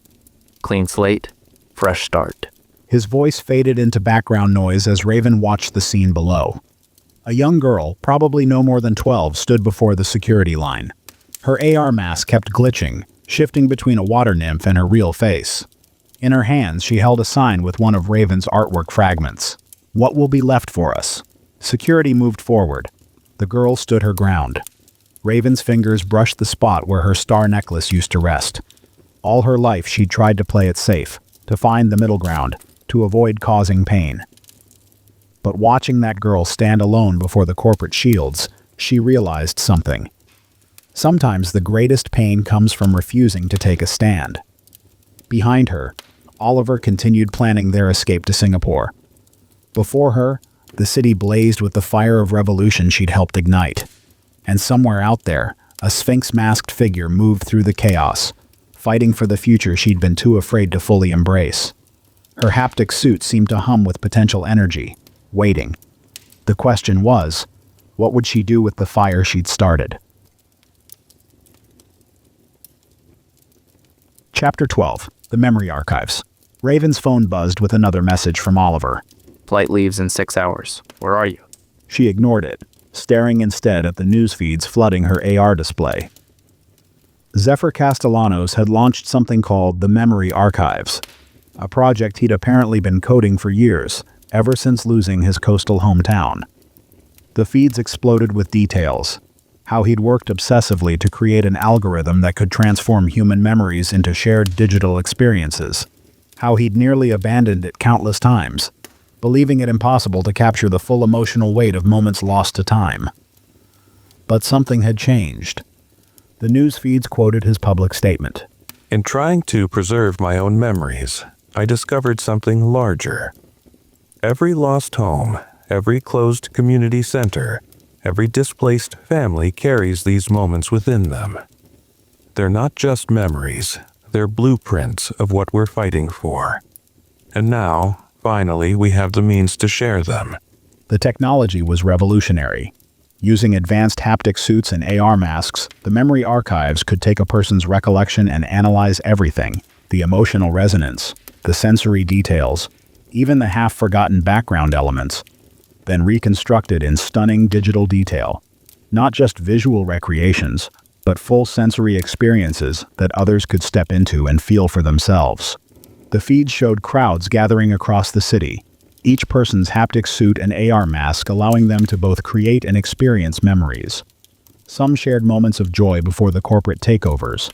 [SPEAKER 5] Clean slate, fresh start.
[SPEAKER 1] His voice faded into background noise as Raven watched the scene below. A young girl, probably no more than 12, stood before the security line. Her AR mask kept glitching, shifting between a water nymph and her real face. In her hands, she held a sign with one of Raven's artwork fragments. What will be left for us? Security moved forward. The girl stood her ground. Raven's fingers brushed the spot where her star necklace used to rest. All her life she'd tried to play it safe, to find the middle ground, to avoid causing pain. But watching that girl stand alone before the corporate shields, she realized something. Sometimes the greatest pain comes from refusing to take a stand. Behind her, Oliver continued planning their escape to Singapore. Before her, the city blazed with the fire of revolution she'd helped ignite. And somewhere out there, a sphinx-masked figure moved through the chaos, fighting for the future she'd been too afraid to fully embrace. Her haptic suit seemed to hum with potential energy, waiting. The question was, what would she do with the fire she'd started? Chapter 12. The Memory Archives. Raven's phone buzzed with another message from Oliver.
[SPEAKER 5] Flight leaves in 6 hours. Where are you?
[SPEAKER 1] She ignored it, staring instead at the news feeds flooding her AR display. Zephyr Castellanos had launched something called the Memory Archives, a project he'd apparently been coding for years, ever since losing his coastal hometown. The feeds exploded with details, how he'd worked obsessively to create an algorithm that could transform human memories into shared digital experiences, how he'd nearly abandoned it countless times, believing it impossible to capture the full emotional weight of moments lost to time. But something had changed. The news feeds quoted his public statement.
[SPEAKER 2] In trying to preserve my own memories, I discovered something larger. Every lost home, every closed community center, every displaced family carries these moments within them. They're not just memories, they're blueprints of what we're fighting for. And now, finally, we have the means to share them.
[SPEAKER 1] The technology was revolutionary. Using advanced haptic suits and AR masks, the memory archives could take a person's recollection and analyze everything: the emotional resonance, the sensory details, even the half-forgotten background elements, then reconstructed in stunning digital detail. Not just visual recreations, but full sensory experiences that others could step into and feel for themselves. The feed showed crowds gathering across the city, each person's haptic suit and AR mask allowing them to both create and experience memories. Some shared moments of joy before the corporate takeovers.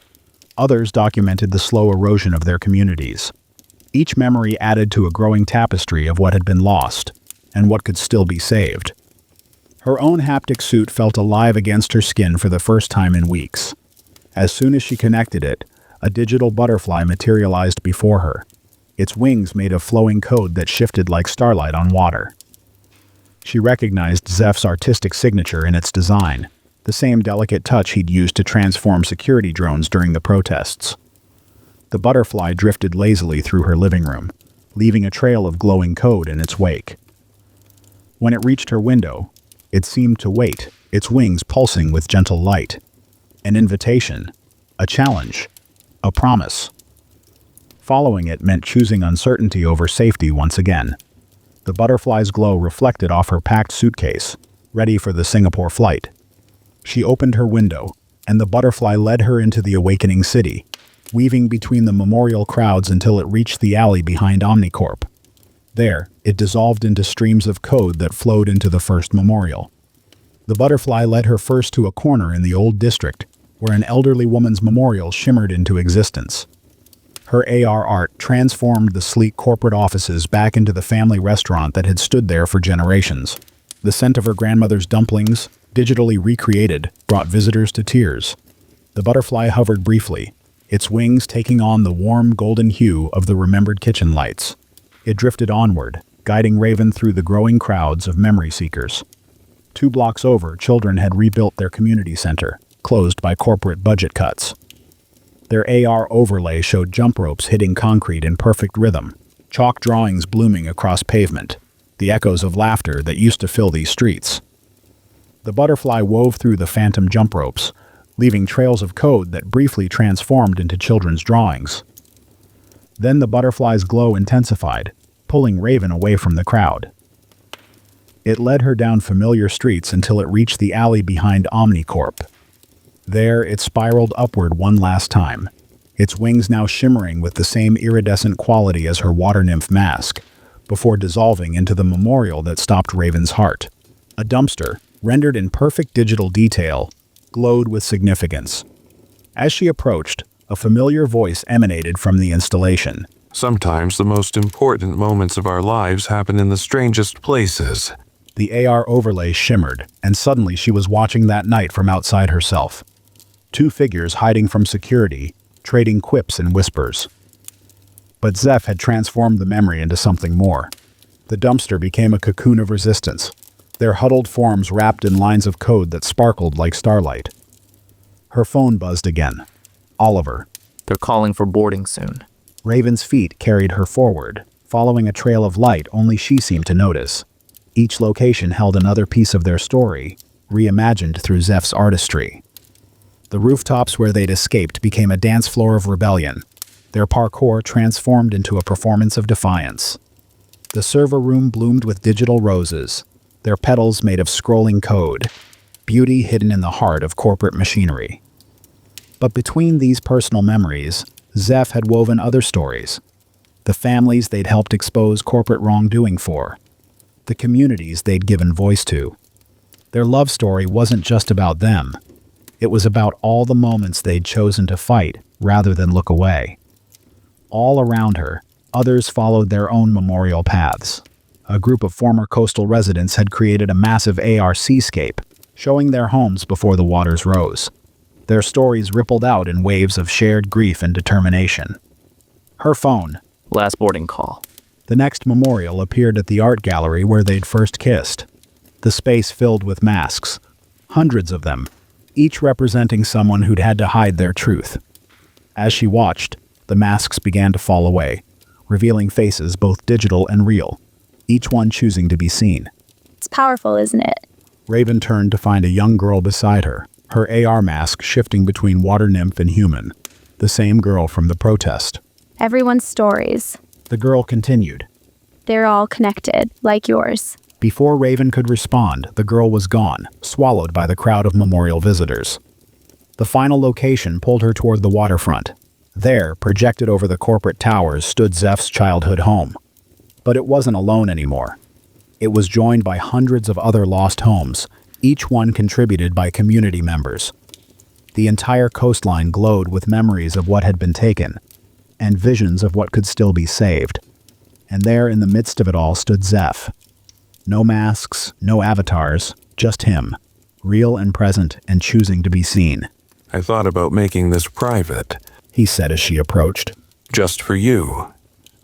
[SPEAKER 1] Others documented the slow erosion of their communities. Each memory added to a growing tapestry of what had been lost, and what could still be saved. Her own haptic suit felt alive against her skin for the first time in weeks. As soon as she connected it, a digital butterfly materialized before her, its wings made of flowing code that shifted like starlight on water. She recognized Zeph's artistic signature in its design, the same delicate touch he'd used to transform security drones during the protests. The butterfly drifted lazily through her living room, leaving a trail of glowing code in its wake. When it reached her window, it seemed to wait, its wings pulsing with gentle light. An invitation, a challenge, a promise. Following it meant choosing uncertainty over safety once again. The butterfly's glow reflected off her packed suitcase, ready for the Singapore flight. She opened her window, and the butterfly led her into the awakening city, weaving between the memorial crowds until it reached the alley behind Omnicorp. There, it dissolved into streams of code that flowed into the first memorial. The butterfly led her first to a corner in the old district, where an elderly woman's memorial shimmered into existence. Her AR art transformed the sleek corporate offices back into the family restaurant that had stood there for generations. The scent of her grandmother's dumplings, digitally recreated, brought visitors to tears. The butterfly hovered briefly, its wings taking on the warm golden hue of the remembered kitchen lights. It drifted onward, guiding Raven through the growing crowds of memory seekers. 2 blocks over, children had rebuilt their community center, closed by corporate budget cuts. Their AR overlay showed jump ropes hitting concrete in perfect rhythm, chalk drawings blooming across pavement, the echoes of laughter that used to fill these streets. The butterfly wove through the phantom jump ropes, leaving trails of code that briefly transformed into children's drawings. Then the butterfly's glow intensified, pulling Raven away from the crowd. It led her down familiar streets until it reached the alley behind Omnicorp. There, it spiraled upward one last time, its wings now shimmering with the same iridescent quality as her water nymph mask, before dissolving into the memorial that stopped Raven's heart. A dumpster, rendered in perfect digital detail, glowed with significance. As she approached, a familiar voice emanated from the installation.
[SPEAKER 2] Sometimes the most important moments of our lives happen in the strangest places.
[SPEAKER 1] The AR overlay shimmered, and suddenly she was watching that night from outside herself. Two figures hiding from security, trading quips and whispers. But Zeph had transformed the memory into something more. The dumpster became a cocoon of resistance, their huddled forms wrapped in lines of code that sparkled like starlight. Her phone buzzed again. Oliver.
[SPEAKER 5] They're calling for boarding soon.
[SPEAKER 1] Raven's feet carried her forward, following a trail of light only she seemed to notice. Each location held another piece of their story, reimagined through Zeph's artistry. The rooftops where they'd escaped became a dance floor of rebellion, their parkour transformed into a performance of defiance. The server room bloomed with digital roses, their petals made of scrolling code, beauty hidden in the heart of corporate machinery. But between these personal memories, Zeph had woven other stories. The families they'd helped expose corporate wrongdoing for. The communities they'd given voice to. Their love story wasn't just about them. It was about all the moments they'd chosen to fight rather than look away. All around her, others followed their own memorial paths. A group of former coastal residents had created a massive AR seascape, showing their homes before the waters rose. Their stories rippled out in waves of shared grief and determination. Her phone.
[SPEAKER 5] Last boarding call.
[SPEAKER 1] The next memorial appeared at the art gallery where they'd first kissed. The space filled with masks. Hundreds of them, each representing someone who'd had to hide their truth. As she watched, the masks began to fall away, revealing faces both digital and real, each one choosing to be seen.
[SPEAKER 7] It's powerful, isn't it?
[SPEAKER 1] Raven turned to find a young girl beside her, her AR mask shifting between water nymph and human, the same girl from the protest.
[SPEAKER 7] Everyone's stories.
[SPEAKER 1] The girl continued.
[SPEAKER 7] They're all connected, like yours.
[SPEAKER 1] Before Raven could respond, the girl was gone, swallowed by the crowd of memorial visitors. The final location pulled her toward the waterfront. There, projected over the corporate towers, stood Zeph's childhood home. But it wasn't alone anymore. It was joined by hundreds of other lost homes, each one contributed by community members. The entire coastline glowed with memories of what had been taken, and visions of what could still be saved. And there in the midst of it all stood Zeph. No masks, no avatars, just him, real and present and choosing to be seen.
[SPEAKER 2] I thought about making this private,
[SPEAKER 1] he said as she approached.
[SPEAKER 2] just for you.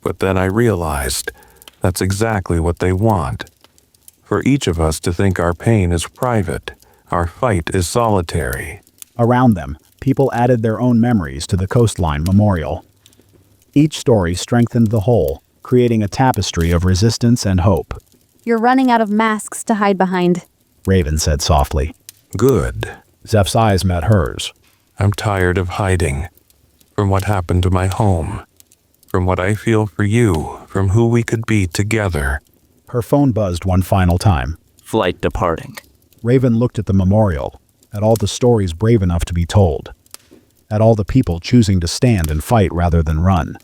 [SPEAKER 2] But then I realized that's exactly what they want. For each of us to think our pain is private, our fight is solitary.
[SPEAKER 1] Around them, people added their own memories to the coastline memorial. Each story strengthened the whole, creating a tapestry of resistance and hope.
[SPEAKER 4] You're running out of masks to hide behind,
[SPEAKER 1] Raven said softly.
[SPEAKER 2] Good.
[SPEAKER 1] Zeph's eyes met hers.
[SPEAKER 2] I'm tired of hiding. From what happened to my home. From what I feel for you. From who we could be together.
[SPEAKER 1] Her phone buzzed one final time.
[SPEAKER 5] Flight departing.
[SPEAKER 1] Raven looked at the memorial, at all the stories brave enough to be told. At all the people choosing to stand and fight rather than run.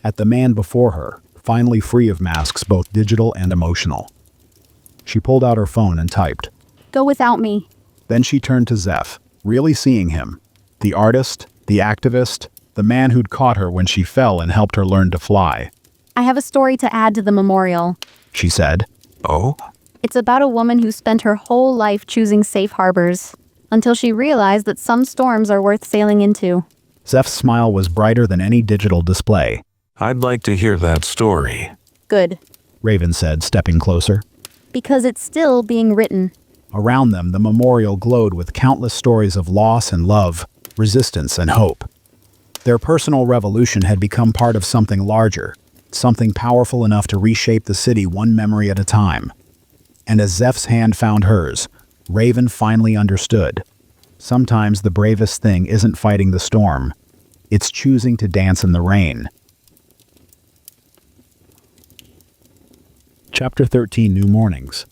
[SPEAKER 1] At the man before her, finally free of masks both digital and emotional. She pulled out her phone and typed.
[SPEAKER 4] Go without me.
[SPEAKER 1] Then she turned to Zeph, really seeing him. The artist, the activist, the man who'd caught her when she fell and helped her learn to fly.
[SPEAKER 4] I have a story to add to the memorial,
[SPEAKER 1] She said.
[SPEAKER 2] Oh?
[SPEAKER 4] It's about a woman who spent her whole life choosing safe harbors, until she realized that some storms are worth sailing into.
[SPEAKER 1] Zeph's smile was brighter than any digital display.
[SPEAKER 2] I'd like to hear that story.
[SPEAKER 4] Good,
[SPEAKER 1] Raven said, stepping closer.
[SPEAKER 4] because it's still being written.
[SPEAKER 1] Around them, the memorial glowed with countless stories of loss and love, resistance and hope. Their personal revolution had become part of something larger, something powerful enough to reshape the city one memory at a time. And as Zeph's hand found hers, Raven finally understood. Sometimes the bravest thing isn't fighting the storm. It's choosing to dance in the rain. Chapter 13, New Mornings.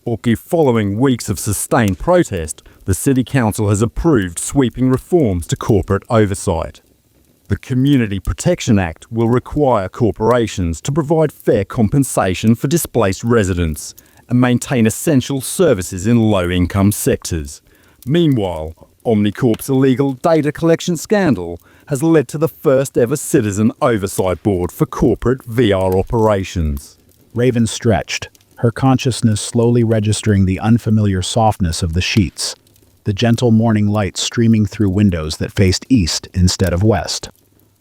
[SPEAKER 6] Okay, following weeks of sustained protest, the City Council has approved sweeping reforms to corporate oversight. The Community Protection Act will require corporations to provide fair compensation for displaced residents and maintain essential services in low-income sectors. Meanwhile, Omnicorp's illegal data collection scandal has led to the first ever citizen oversight board for corporate VR operations.
[SPEAKER 1] Raven stretched, her consciousness slowly registering the unfamiliar softness of the sheets, the gentle morning light streaming through windows that faced east instead of west.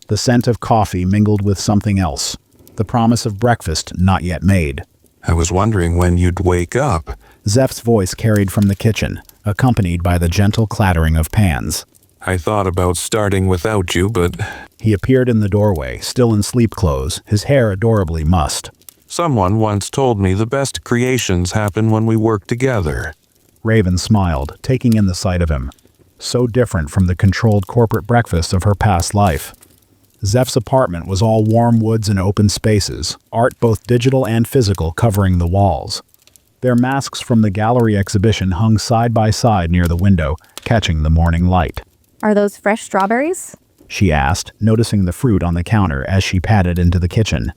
[SPEAKER 1] The scent of coffee mingled with something else, the promise of breakfast not yet made.
[SPEAKER 2] I was wondering when you'd wake up.
[SPEAKER 1] Zeph's voice carried from the kitchen, accompanied by the gentle clattering of pans.
[SPEAKER 2] I thought about starting without you, but
[SPEAKER 1] He appeared in the doorway, still in sleep clothes, his hair adorably mussed.
[SPEAKER 2] someone once told me the best creations happen when we work together.
[SPEAKER 1] Raven smiled, taking in the sight of him. So different from the controlled corporate breakfast of her past life. Zeph's apartment was all warm woods and open spaces, art both digital and physical covering the walls. Their masks from the gallery exhibition hung side by side near the window, catching the morning light.
[SPEAKER 4] Are those fresh strawberries?
[SPEAKER 1] She asked, noticing the fruit on the counter as she padded into the kitchen.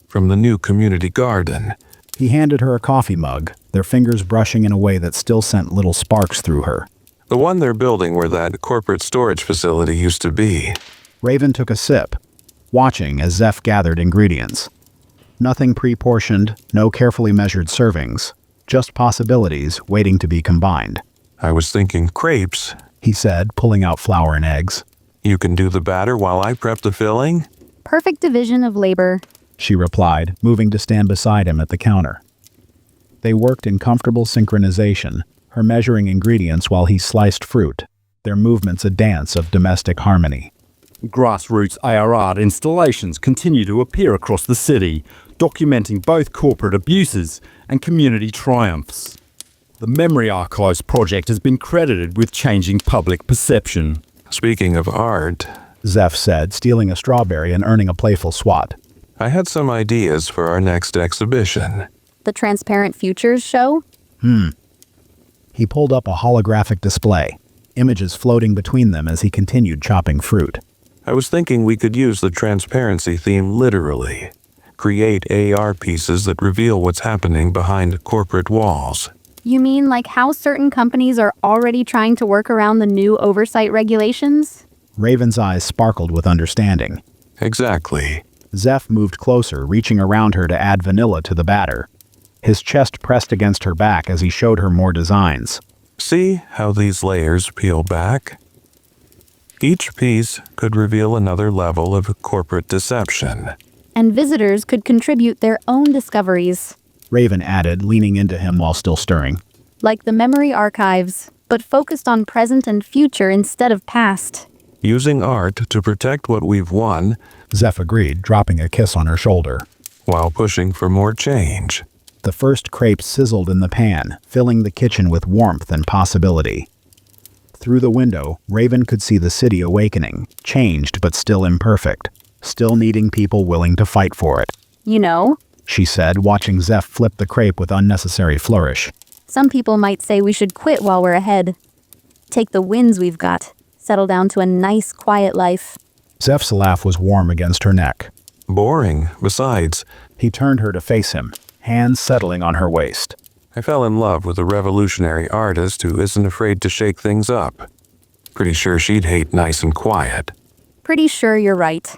[SPEAKER 2] From the new community garden.
[SPEAKER 1] He handed her a coffee mug, their fingers brushing in a way that still sent little sparks through her.
[SPEAKER 2] The one they're building where that corporate storage facility used to be.
[SPEAKER 1] Raven took a sip, watching as Zeph gathered ingredients. Nothing pre-portioned, no carefully measured servings, just possibilities waiting to be combined.
[SPEAKER 2] I was thinking crepes.
[SPEAKER 1] He said, pulling out flour and eggs.
[SPEAKER 2] You can do the batter while I prep the filling?
[SPEAKER 4] Perfect division of labor.
[SPEAKER 1] She replied, moving to stand beside him at the counter. They worked in comfortable synchronization, her measuring ingredients while he sliced fruit, their movements a dance of domestic harmony.
[SPEAKER 6] Grassroots AR art installations continue to appear across the city, documenting both corporate abuses and community triumphs. The Memory Archives project has been credited with changing public perception.
[SPEAKER 2] Speaking of art,
[SPEAKER 1] Zeph said, stealing a strawberry and earning a playful swat.
[SPEAKER 2] I had some ideas for our next exhibition.
[SPEAKER 4] The Transparent Futures show?
[SPEAKER 1] He pulled up a holographic display, images floating between them as he continued chopping fruit.
[SPEAKER 2] I was thinking we could use the transparency theme literally. Create AR pieces that reveal what's happening behind corporate walls.
[SPEAKER 4] You mean like how certain companies are already trying to work around the new oversight regulations?
[SPEAKER 1] Raven's eyes sparkled with understanding.
[SPEAKER 2] Exactly.
[SPEAKER 1] Zeph moved closer, reaching around her to add vanilla to the batter. His chest pressed against her back as he showed her more designs.
[SPEAKER 2] See how these layers peel back? Each piece could reveal another level of corporate deception.
[SPEAKER 4] And visitors could contribute their own discoveries.
[SPEAKER 1] Raven added, leaning into him while still stirring.
[SPEAKER 4] Like the Memory Archives, but focused on present and future instead of past.
[SPEAKER 2] Using art to protect what we've won,
[SPEAKER 1] Zeph agreed, dropping a kiss on her shoulder.
[SPEAKER 2] while pushing for more change.
[SPEAKER 1] The first crepe sizzled in the pan, filling the kitchen with warmth and possibility. Through the window, Raven could see the city awakening, changed but still imperfect, still needing people willing to fight for it.
[SPEAKER 4] You know,
[SPEAKER 1] She said, watching Zeph flip the crepe with unnecessary flourish.
[SPEAKER 4] some people might say we should quit while we're ahead. Take the wins we've got, settle down to a nice, quiet life.
[SPEAKER 1] Zeph's laugh was warm against her neck.
[SPEAKER 2] Boring, besides.
[SPEAKER 1] He turned her to face him, hands settling on her waist.
[SPEAKER 2] I fell in love with a revolutionary artist who isn't afraid to shake things up. Pretty sure she'd hate nice and quiet.
[SPEAKER 4] Pretty sure you're right.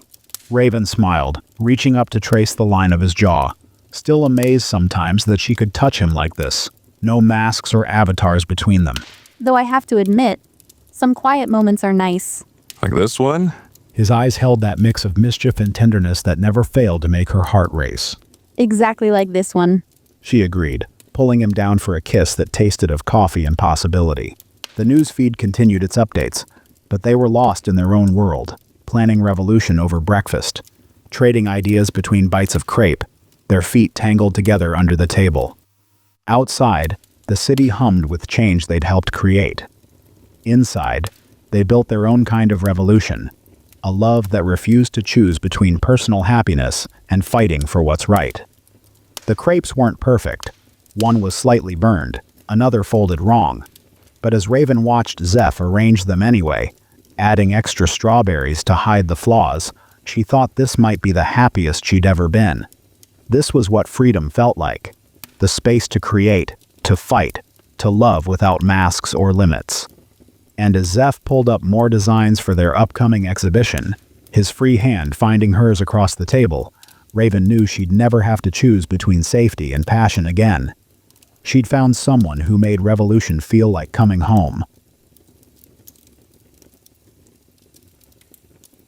[SPEAKER 1] Raven smiled, reaching up to trace the line of his jaw, still amazed sometimes that she could touch him like this. No masks or avatars between them.
[SPEAKER 4] Though I have to admit, some quiet moments are nice.
[SPEAKER 2] Like this one?
[SPEAKER 1] His eyes held that mix of mischief and tenderness that never failed to make her heart race.
[SPEAKER 4] Exactly like this one.
[SPEAKER 1] She agreed, pulling him down for a kiss that tasted of coffee and possibility. The news feed continued its updates, but they were lost in their own world, planning revolution over breakfast, trading ideas between bites of crepe, their feet tangled together under the table. Outside, the city hummed with change they'd helped create. Inside, they built their own kind of revolution, a love that refused to choose between personal happiness and fighting for what's right. The crepes weren't perfect. One was slightly burned, another folded wrong. But as Raven watched Zeph arrange them anyway, adding extra strawberries to hide the flaws, she thought this might be the happiest she'd ever been. This was what freedom felt like. The space to create, to fight, to love without masks or limits. And as Zeph pulled up more designs for their upcoming exhibition, his free hand finding hers across the table, Raven knew she'd never have to choose between safety and passion again. She'd found someone who made revolution feel like coming home.